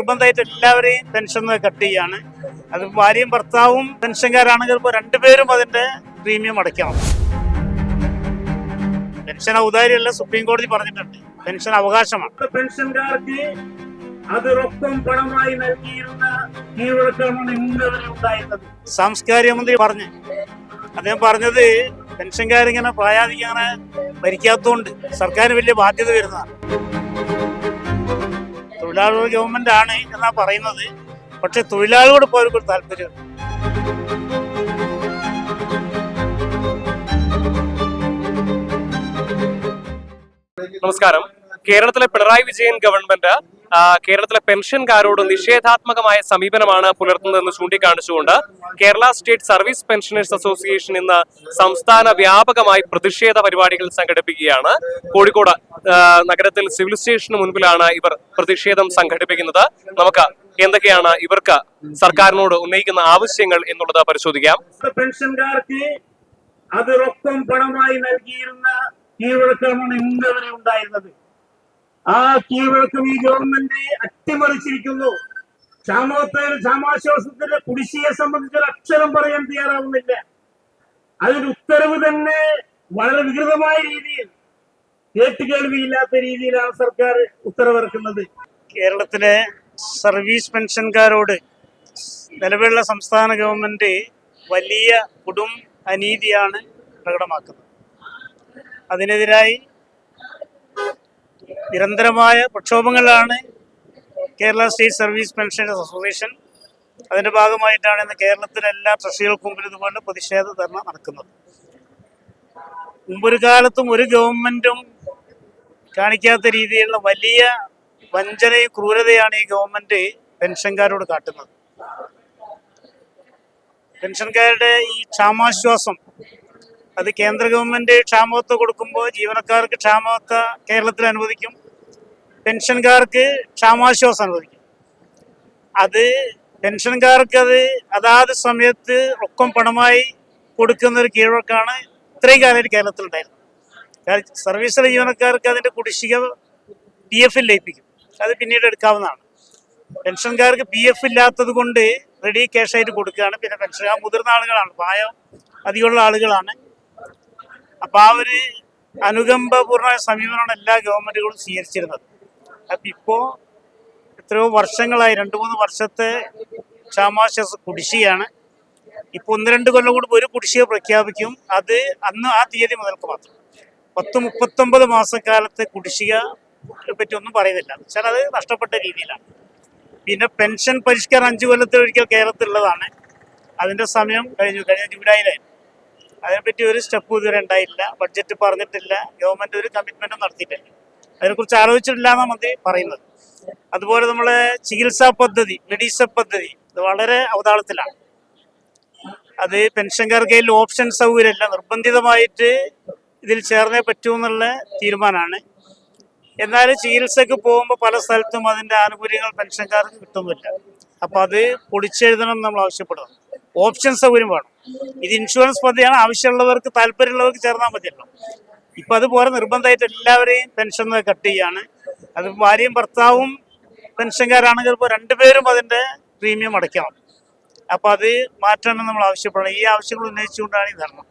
നിർബന്ധമായിട്ട് എല്ലാവരെയും pension cut ചെയ്യാണ്. അത് ഭാര്യയും ഭർത്താവും പെൻഷൻകാരാണെങ്കിൽ ഇപ്പോൾ രണ്ടുപേരും അതിന്റെ പ്രീമിയം അടയ്ക്കണം. പെൻഷൻ ഔദാര്യമല്ല, സുപ്രീം കോടതി പറഞ്ഞിട്ടുണ്ട്, പെൻഷൻ അവകാശമാണ്. പെൻഷൻകാർക്ക് അത് റൊക്കം പണമായി നൽകിയിരുന്ന കീഴ്വഴക്കമാണ് ഇന്നുവരെ ഉണ്ടായിരുന്നത്. സാംസ്കാരിക മന്ത്രി പറഞ്ഞു, അദ്ദേഹം പറഞ്ഞത് പെൻഷൻകാരിങ്ങനെ പ്രായാധികങ്ങനെ ഭരിക്കാത്തതുകൊണ്ട് സർക്കാരിന് വലിയ ബാധ്യത വരുന്നതാണ്. തൊഴിലാളികൾ ഗവൺമെന്റ് ആണ് എന്നാ പറയുന്നത്, പക്ഷെ തൊഴിലാളികളോട് ഇപ്പോൾ അവർക്ക് താല്പര്യം. നമസ്കാരം. കേരളത്തിലെ പിണറായി വിജയൻ ഗവൺമെന്റ് കേരളത്തിലെ പെൻഷൻകാരോട് നിഷേധാത്മകമായ സമീപനമാണ് പുലർത്തുന്നതെന്ന് ചൂണ്ടിക്കാണിച്ചുകൊണ്ട് Kerala state service pensioners association ഇന്ന് സംസ്ഥാന വ്യാപകമായി പ്രതിഷേധ പരിപാടികൾ സംഘടിപ്പിക്കുകയാണ്. കോഴിക്കോട് നഗരത്തിൽ സിവിൽ സ്റ്റേഷന് മുൻപിലാണ് ഇവർ പ്രതിഷേധം സംഘടിപ്പിക്കുന്നത്. നമുക്ക് എന്തൊക്കെയാണ് ഇവർക്ക് സർക്കാരിനോട് ഉന്നയിക്കുന്ന ആവശ്യങ്ങൾ എന്നുള്ളത് പരിശോധിക്കാം. പെൻഷൻകാർക്ക് അത് റൊക്കം പണമായി നൽകിയിരുന്ന കീഴ്വഴക്കമാണ് ഇന്നുവരെ ഉണ്ടായിരുന്നത്. ആ കീഴ്വഴക്കം ഈ ഗവൺമെന്റ് അട്ടിമറിച്ചിരിക്കുന്നു. ക്ഷാമാശ്വാസത്തിന്റെ കുടിശ്ശിയെ സംബന്ധിച്ചൊരു അക്ഷരം പറയാൻ തയ്യാറാവുന്നില്ല. അതിന് ഉത്തരവ് തന്നെ വളരെ വികൃതമായ രീതിയിൽ, കേട്ടുകേൾവിയില്ലാത്ത രീതിയിലാണ് സർക്കാർ ഉത്തരവിറക്കുന്നത്. കേരളത്തിലെ സർവീസ് പെൻഷൻകാരോട് നിലവിലുള്ള സംസ്ഥാന ഗവൺമെന്റ് വലിയ കൊടും അനീതിയാണ് പ്രകടമാക്കുന്നത്. അതിനെതിരായി നിരന്തരമായ പ്രക്ഷോഭങ്ങളാണ് Kerala state service pensioners association. അതിന്റെ ഭാഗമായിട്ടാണ് ഇന്ന് കേരളത്തിലെ എല്ലാ ട്രസ്റ്റികൾക്കും മുമ്പിൽ ഇതുപോലെ പ്രതിഷേധ ധർണ നടക്കുന്നത്. മുമ്പൊരു കാലത്തും ഒരു ഗവൺമെന്റും കാണിക്കാത്ത രീതിയിലുള്ള വലിയ വഞ്ചനയും ക്രൂരതയാണ് ഈ ഗവൺമെന്റ് പെൻഷൻകാരോട് കാട്ടുന്നത്. പെൻഷൻകാരുടെ ഈ ക്ഷാമാശ്വാസം, അത് കേന്ദ്ര ഗവൺമെന്റ് ക്ഷാമബത്ത കൊടുക്കുമ്പോൾ ജീവനക്കാർക്ക് ക്ഷാമബത്ത കേരളത്തിൽ അനുവദിക്കും, പെൻഷൻകാർക്ക് ക്ഷാമാശ്വാസം അനുവദിക്കും. അത് പെൻഷൻകാർക്ക് അതാത് സമയത്ത് ഒക്കം പണമായി കൊടുക്കുന്ന ഒരു കീഴ്വഴക്കാണ് ഇത്രയും കാലം കേരളത്തിൽ ഉണ്ടായിരുന്നത്. സർവീസിലെ ജീവനക്കാർക്ക് അതിന്റെ കുടിശ്ശിക PF ലയിപ്പിക്കും, അത് പിന്നീട് എടുക്കാവുന്നതാണ്. പെൻഷൻകാർക്ക് PF ഇല്ലാത്തത് കൊണ്ട് റെഡി ക്യാഷ് ആയിട്ട് കൊടുക്കുകയാണ്. പിന്നെ പെൻഷൻകാർ മുതിർന്ന ആളുകളാണ്, പ്രായം അധികമുള്ള ആളുകളാണ്. അപ്പൊ ആ ഒരു അനുകമ്പപൂർണമായ സമീപനമാണ് എല്ലാ ഗവൺമെന്റുകളും സ്വീകരിച്ചിരുന്നത്. അപ്പൊ ഇപ്പോ എത്രയോ വർഷങ്ങളായി, 2-3 വർഷത്തെ ക്ഷാമാശ്വാസ കുടിശ്ശികയാണ്. ഇപ്പൊ 1-2 കൊല്ലം കൂടി ഒരു കുടിശ്ശിക പ്രഖ്യാപിക്കും. അത് അന്ന് ആ തീയതി മുതൽക്ക് മാത്രം. 10-39 മാസക്കാലത്തെ കുടിശ്ശിക പറ്റി ഒന്നും പറയുന്നില്ല. വെച്ചാൽ അത് നഷ്ടപ്പെട്ട രീതിയിലാണ്. പിന്നെ പെൻഷൻ പരിഷ്കരണം 5 കൊല്ലത്തിലൊരിക്കൽ കേരളത്തിലുള്ളതാണ്. അതിന്റെ സമയം കഴിഞ്ഞ ജൂലൈയിലായിരുന്നു. അതിനെപ്പറ്റി ഒരു സ്റ്റെപ്പ് ഇതുവരെ ഉണ്ടായില്ല. ബഡ്ജറ്റ് പറഞ്ഞിട്ടില്ല, ഗവൺമെന്റ് ഒരു കമ്മിറ്റ്മെന്റും നടത്തിയിട്ടില്ല. അതിനെക്കുറിച്ച് ആലോചിച്ചിട്ടില്ല എന്നാണ് മന്ത്രി പറയുന്നത്. അതുപോലെ നമ്മളെ ചികിത്സാ പദ്ധതി, മെഡിസെപ് പദ്ധതി, ഇത് വളരെ അവതാളത്തിലാണ്. അത് പെൻഷൻകാർക്ക് കയ്യിൽ ഓപ്ഷൻ സൗകര്യമില്ല, നിർബന്ധിതമായിട്ട് ഇതിൽ ചേർന്നേ പറ്റൂ എന്നുള്ള തീരുമാനമാണ്. എന്നാൽ ചികിത്സക്ക് പോകുമ്പോൾ പല സ്ഥലത്തും അതിന്റെ ആനുകൂല്യങ്ങൾ പെൻഷൻകാർക്ക് കിട്ടുന്നില്ല. അപ്പൊ അത് പൊളിച്ചെഴുതണം നമ്മൾ ആവശ്യപ്പെടുന്നു. ഓപ്ഷൻ സൗകര്യം വേണം. ഇത് ഇൻഷുറൻസ് പദ്ധതിയാണ്, ആവശ്യമുള്ളവർക്ക് താല്പര്യമുള്ളവർക്ക് ചേർന്നാൽ മതിയല്ലോ. ഇപ്പൊ അതുപോലെ നിർബന്ധമായിട്ട് എല്ലാവരെയും പെൻഷൻ കട്ട് ചെയ്യാണ്. അത് ഭാര്യയും ഭർത്താവും പെൻഷൻകാരാണെങ്കിൽ ഇപ്പോൾ രണ്ടുപേരും അതിന്റെ പ്രീമിയം അടയ്ക്കണം. അപ്പൊ അത് മാറ്റണം നമ്മൾ ആവശ്യപ്പെടണം. ഈ ആവശ്യങ്ങൾ ഉന്നയിച്ചുകൊണ്ടാണ് ഈ ധർമ്മം.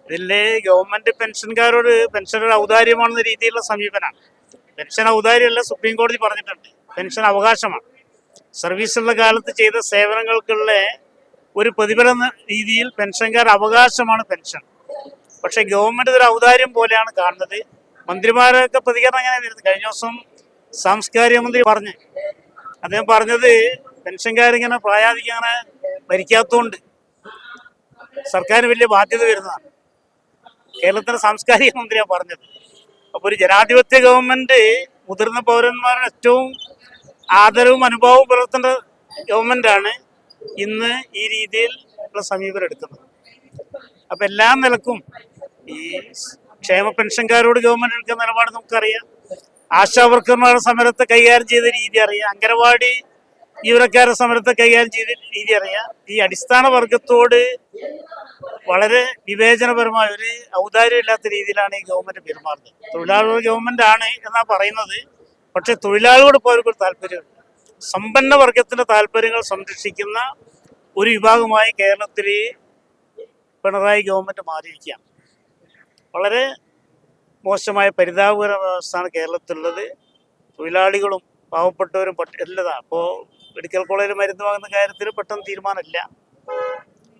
ഇതിലെ ഗവൺമെന്റ് പെൻഷൻകാരോട് പെൻഷൻ ഒരു ഔദാര്യമാണെന്ന രീതിയിലുള്ള സമീപനമാണ്. പെൻഷൻ ഔദാര്യമല്ല, സുപ്രീം കോടതി പറഞ്ഞിട്ടുണ്ട്, പെൻഷൻ അവകാശമാണ്. സർവീസുള്ള കാലത്ത് ചെയ്ത സേവനങ്ങൾക്കുള്ള ഒരു പ്രതിഫലം രീതിയിൽ പെൻഷൻകാർ അവകാശമാണ് പെൻഷൻ. പക്ഷെ ഗവൺമെന്റ് ഒരു ഔദാര്യം പോലെയാണ് കാണുന്നത്. മന്ത്രിമാരൊക്കെ പ്രതികരണം അങ്ങനെ വരുന്നത്. കഴിഞ്ഞ ദിവസം സാംസ്കാരിക മന്ത്രി പറഞ്ഞു, അദ്ദേഹം പറഞ്ഞത് പെൻഷൻകാരിങ്ങനെ പ്രായാധികങ്ങനെ ഭരിക്കാത്തതുകൊണ്ട് സർക്കാരിന് വലിയ ബാധ്യത വരുന്നതാണ്. കേരളത്തിലെ സാംസ്കാരിക മന്ത്രിയാണ് പറഞ്ഞത്. അപ്പൊ ഒരു ജനാധിപത്യ ഗവൺമെന്റ് മുതിർന്ന പൗരന്മാരുടെ ഏറ്റവും ആദരവും അനുഭവവും പുലർത്തേണ്ട ഗവൺമെന്റാണ് ഇന്ന് ഈ രീതിയിൽ ഉള്ള സമീപനം എടുക്കുന്നത്. അപ്പൊ എല്ലാ നിലക്കും ഈ ക്ഷേമ പെൻഷൻകാരോട് ഗവൺമെന്റ് എടുക്കുന്ന നിലപാട് നമുക്കറിയാം. ആശാവർക്കർമാരുടെ സമരത്തെ കൈകാര്യം ചെയ്ത രീതി അറിയാം. അംഗനവാടി ജീവനക്കാരുടെ സമരത്തെ കൈകാര്യം ചെയ്ത രീതി അറിയാം. ഈ അടിസ്ഥാന വർഗത്തോട് വളരെ വിവേചനപരമായ ഒരു ഔദാര്യമില്ലാത്ത രീതിയിലാണ് ഈ ഗവൺമെന്റ് പെരുമാറുന്നത്. തൊഴിലാളികളുടെ ഗവൺമെന്റ് ആണ് എന്നാ പറയുന്നത്, പക്ഷെ തൊഴിലാളികളോട് ഇപ്പോൾ അവർക്ക് താല്പര്യമുണ്ട്. സമ്പന്ന വർഗത്തിന്റെ താല്പര്യങ്ങൾ സംരക്ഷിക്കുന്ന ഒരു വിഭാഗമായി കേരളത്തിൽ പിണറായി ഗവൺമെന്റ് മാറിയിരിക്കുകയാണ്. വളരെ മോശമായ പരിതാപകരമായ അവസ്ഥയാണ് കേരളത്തിലുള്ളത്. തൊഴിലാളികളും പാവപ്പെട്ടവരും എല്ലാതാണ്. ഇപ്പോൾ മെഡിക്കൽ കോളേജിൽ മരുന്ന് വാങ്ങുന്ന കാര്യത്തിൽ പെട്ടെന്ന് തീരുമാനമില്ല,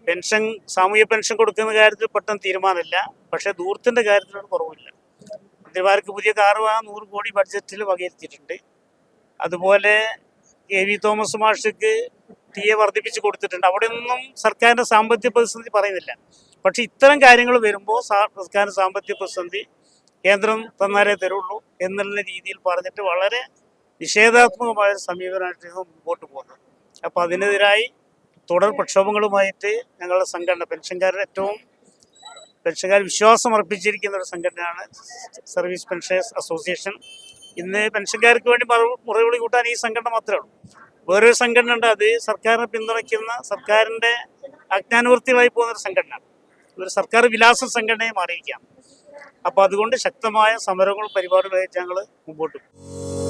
പെൻഷൻ സാമൂഹ്യ പെൻഷൻ കൊടുക്കുന്ന കാര്യത്തിൽ പെട്ടെന്ന് തീരുമാനമില്ല. പക്ഷേ ദൂരത്തിൻ്റെ കാര്യത്തിലൊരു കുറവില്ല. മന്ത്രിമാർക്ക് പുതിയ കാറ് വാങ്ങാൻ 100 കോടി ബഡ്ജറ്റിൽ വകയിരുത്തിയിട്ടുണ്ട്. അതുപോലെ KV തോമസ് മാഷിക്ക് TA വർദ്ധിപ്പിച്ച് കൊടുത്തിട്ടുണ്ട്. അവിടെ ഒന്നും സർക്കാരിൻ്റെ സാമ്പത്തിക പ്രതിസന്ധി പറയുന്നില്ല. പക്ഷെ ഇത്തരം കാര്യങ്ങൾ വരുമ്പോൾ സർക്കാരിന് സാമ്പത്തിക പ്രതിസന്ധി കേന്ദ്രം തന്നാലേ തരുള്ളൂ എന്നുള്ള രീതിയിൽ പറഞ്ഞിട്ട് വളരെ നിഷേധാത്മകമായ സമീപനമായിട്ട് മുമ്പോട്ട് പോകുന്നത്. അപ്പോൾ അതിനെതിരായി തുടർ പ്രക്ഷോഭങ്ങളുമായിട്ട് ഞങ്ങളുടെ സംഘടന പെൻഷൻകാർ വിശ്വാസം അർപ്പിച്ചിരിക്കുന്ന ഒരു സംഘടനയാണ് സർവീസ് പെൻഷനേഴ്സ് അസോസിയേഷൻ. ഇന്ന് പെൻഷൻകാർക്ക് വേണ്ടി മുറവിളി കൂട്ടാൻ ഈ സംഘടന മാത്രമേ ഉള്ളൂ. വേറൊരു സംഘടന ഉണ്ട്, അത് സർക്കാരിനെ പിന്തുണയ്ക്കുന്ന സർക്കാരിൻ്റെ അജ്ഞാനവൃത്തികളായി പോകുന്നൊരു സംഘടനയാണ്. ഒരു സർക്കാർ വിലാസ സംഘടനയെ മാറിയിരിക്കുകയാണ്. അപ്പോൾ അതുകൊണ്ട് ശക്തമായ സമരങ്ങളും പരിപാടികളായിട്ട് ഞങ്ങൾ മുമ്പോട്ട് പോകും.